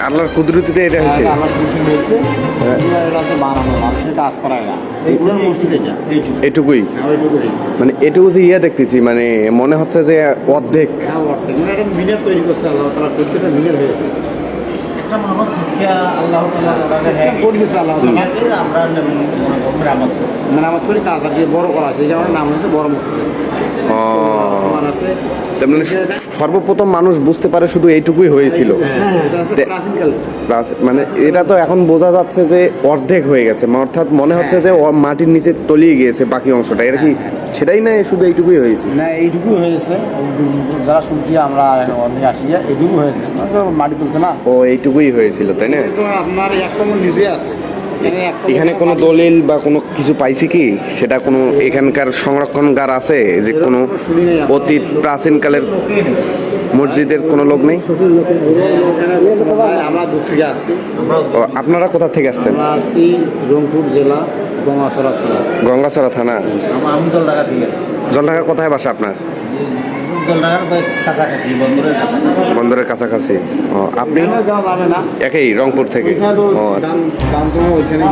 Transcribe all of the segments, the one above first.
আল্লাহর কুদরতিতে এটা হয়েছে। আল্লাহর কুদরতি হয়েছে, এটা আছে বানানো, মানুষের কাজ করায় না। এইগুলোর মসজিদ এটা, এটুকুই মানে এটুকু যে দেখতেছি, মানে মনে হচ্ছে যে অর্ধেক। হ্যাঁ, অর্ধেক মানে এটা মিনার তৈরি করছে আল্লাহ তাআলা, প্রত্যেকটা মিনার হয়েছে। একটা মানুষ আজকে আল্লাহ তাআলা করেছে, আল্লাহ তাআলা আমরা মেরামত করছি, মেরামত করে কাজ দিয়ে বড় করা আছে, এই কারণে নাম হয়েছে বড় মসজিদ। তেমনি সর্বপ্রথম মানুষ বুঝতে পারে শুধু এইটুকুই হয়েছিল, মানে এটা তো এখন বোঝা যাচ্ছে যে অর্ধেক হয়ে গেছে, অর্থাৎ মনে হচ্ছে যে মাটির নিচে তলিয়ে গিয়েছে বাকি অংশটা। এটা কি সেটাই না, শুধু এইটুকুই হয়েছে? না, এইটুকুই হয়েছে, যারা শুনছি আমরা অনেক আসিয়া এইটুকু হয়েছে, মাটি তুলছে না। ও এইটুকুই হয়েছিল, তাই না? আপনার এক কমন নিজে আছে। এখানে কোনো দলিল বা কোনো কিছু পাইছি কি, সেটা কোনো এখানকার সংরক্ষণগার আছে যে কোনো অতীত প্রাচীনকালের মসজিদের কোনো লোক নেই? আমরা দূর থেকে আসছি। আপনারা কোথা থেকে আসছেন? আমরা আসছি রংপুর জেলা গঙ্গাছড়া থানা। গঙ্গাছড়া থানা। আমি জলঢাকা থেকে আসছি। জলঢাকা কোথায় বাসা আপনার? জলঢাকার কাছাকাছি, বন্দরের কাছাকাছি। বন্দরের কাছাকাছি। ও, আপনি? যাওয়া যাবে না, একই রংপুর থেকে। ও আচ্ছা। ওইখানে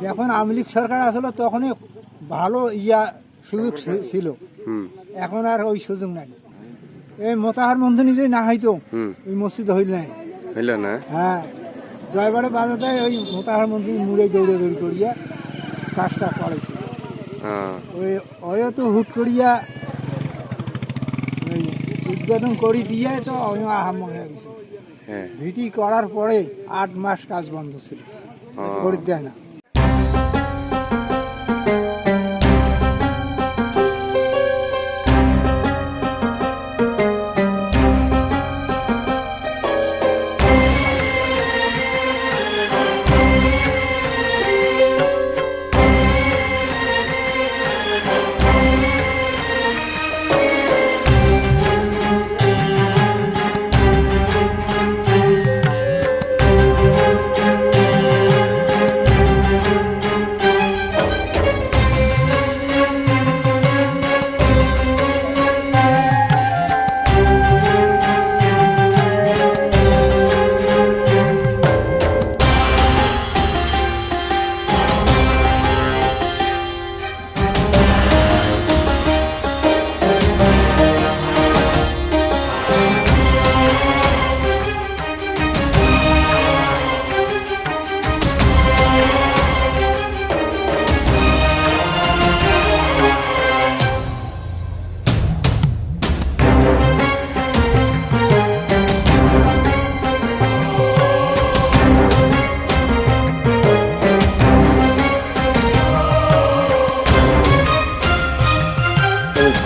যখন আওয়ামী লীগ সরকার আসলো তখনই ভালো সুযোগ ছিল, এখন আর ওই সুযোগ নাই। এই মোতাহার বন্ধু নিজেই না হয়তো ওই মসজিদ হইল না। হ্যাঁ, জয়বারে বাজাতে ওই মোতাহার মন্ত্রী মুড়ে দৌড়ে করিয়া কাজটা করেছে। ওই তো হুট করিয়া ওই উদ্বোধন করে দিয়ে তো আহাম হয়ে গেছে। ভিটি করার পরে 8 মাস কাজ বন্ধ ছিল, করে দেয় না।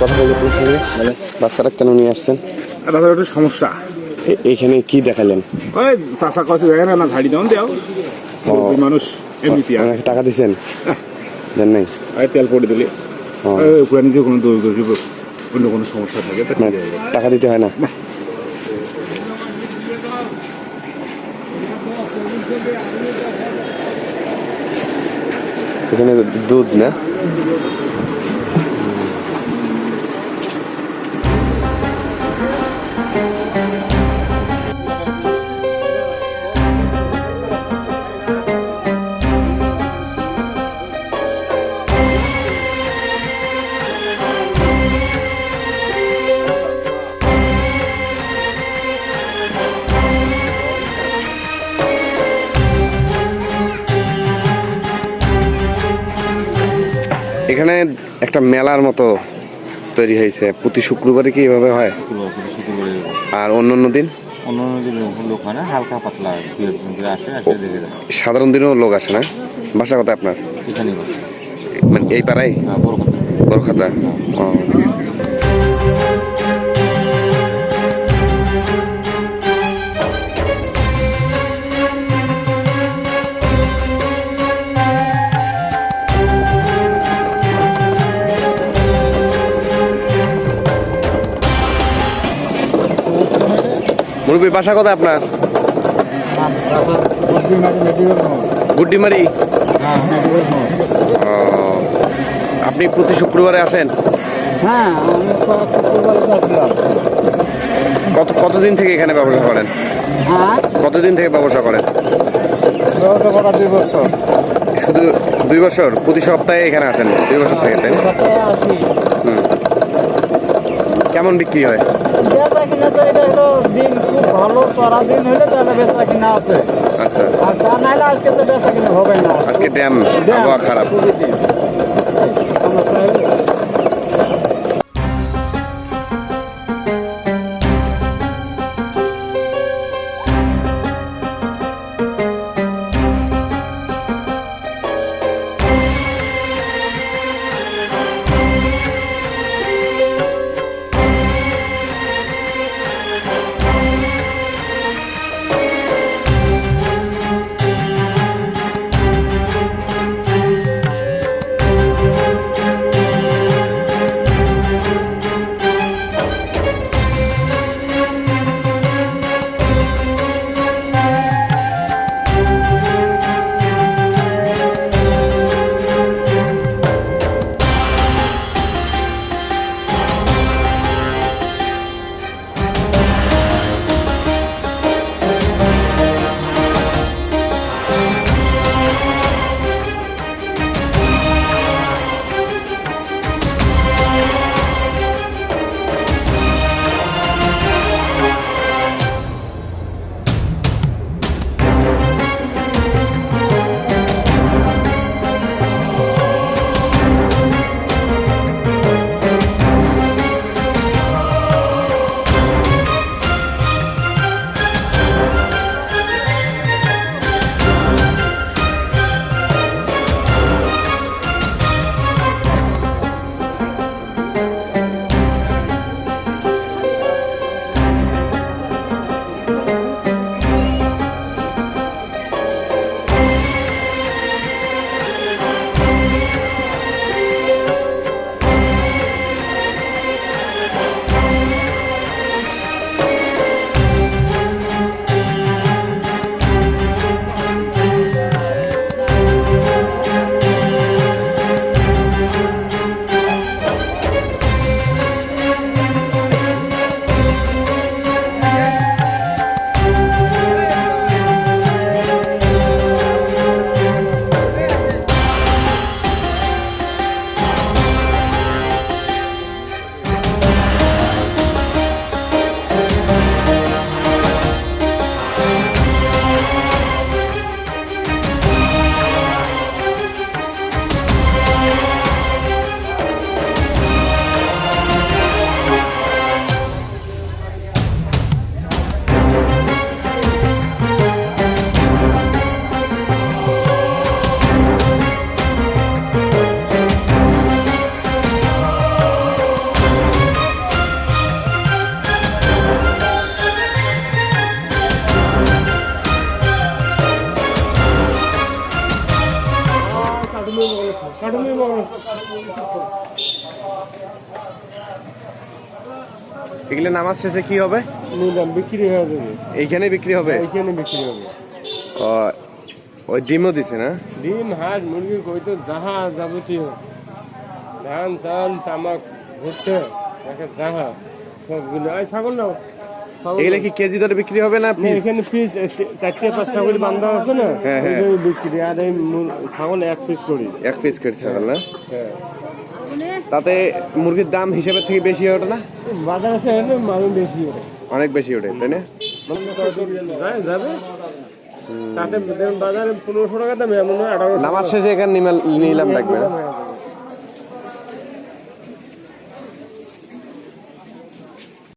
কথা বলতে বাচ্চারা কেন নিয়ে আসছেন? তাদের একটু সমস্যা। এখানে কি দেখালেন? ওই চাষা কাছে দেখেন না, ঝাড়ি দাম দেও মানুষ এমনিতে টাকা দিচ্ছেন? দেন নাই? তেল পড়ে দিলে উপরে নিজে কোনো দৌড় করছি অন্য কোনো সমস্যা থাকে তা না, ঠিক আছে। টাকা দিতে হয় না? এখানে দুধ না? এখানে একটা মেলার মতো তৈরি হয়েছে, প্রতি শুক্রবারে কি এভাবে হয়? শুক্রবারে আর অন্য অন্য দিন? অন্য দিন লোক হয় না, হালকা পাতলা দু একজন করে আসে আসে দেখে যায়। সাধারণ দিনেও লোক আসে না? বাসা কথা আপনার? এখানেই বসে। মানে এই পাড়ায়? বড় কথা বড়খাতা। ও। মুরব্বী বাসা কোথায় আপনার? গুড্ডিমারি। ও, আপনি প্রতি শুক্রবারে আসেন? হ্যাঁ, আমি কতদিন থেকে এখানে ব্যবসা করেন? হ্যাঁ, কতদিন থেকে ব্যবসা করেন? 2 বছর। শুধু 2 বছর? প্রতি সপ্তাহে এখানে আসেন 2 বছর থেকে, তাই না? কেমন বিক্রি হয়? বেচা কিনা তো এটা হলো দিন খুব ভালো চড়া দিন হলে তাহলে বেচা কিনা আছে, আচ্ছা, আর তা নাহলে আজকে তো বেচা কিনা হবে না। আজকে ড্যাম আবহাওয়া খারাপ। খুবই দিন। সমস্যা হলো এগুলো নামাজ শেষে কি হবে? নিলাম বিক্রি হয়ে যাবে, এইখানে বিক্রি হবে? এইখানে বিক্রি হবে। ও, ওই ডিমও দিছে না? ডিম, হাঁস, মুরগি, কইতো যাহা যাবতীয় ধান, চাল, তামাক, ভুট্টা, যাহা সবগুলো। এই ছাগল নাও, ছাগল এগুলো নাও। কি কেজি দরে বিক্রি হবে না না, পিস? এখানে পিস 4-5টা করে বান্ধা আছে না, হ্যাঁ, হ্যাঁ। ওইটাই বিক্রি। আর এই ছাগল 1 পিস করি। এক পিস করে ছাগল না? হ্যাঁ, তাতে মুরগির দাম হিসেবে থেকে বেশি ওঠে না? বাজার আছে মানুষ বেশি ওঠে, অনেক বেশি ওঠে তাই না? যাবে তাতে বাজারে 1500 টাকা দাম, এমন 1800 নামাজ শেষে এখানে নিলাম ডাকবে না?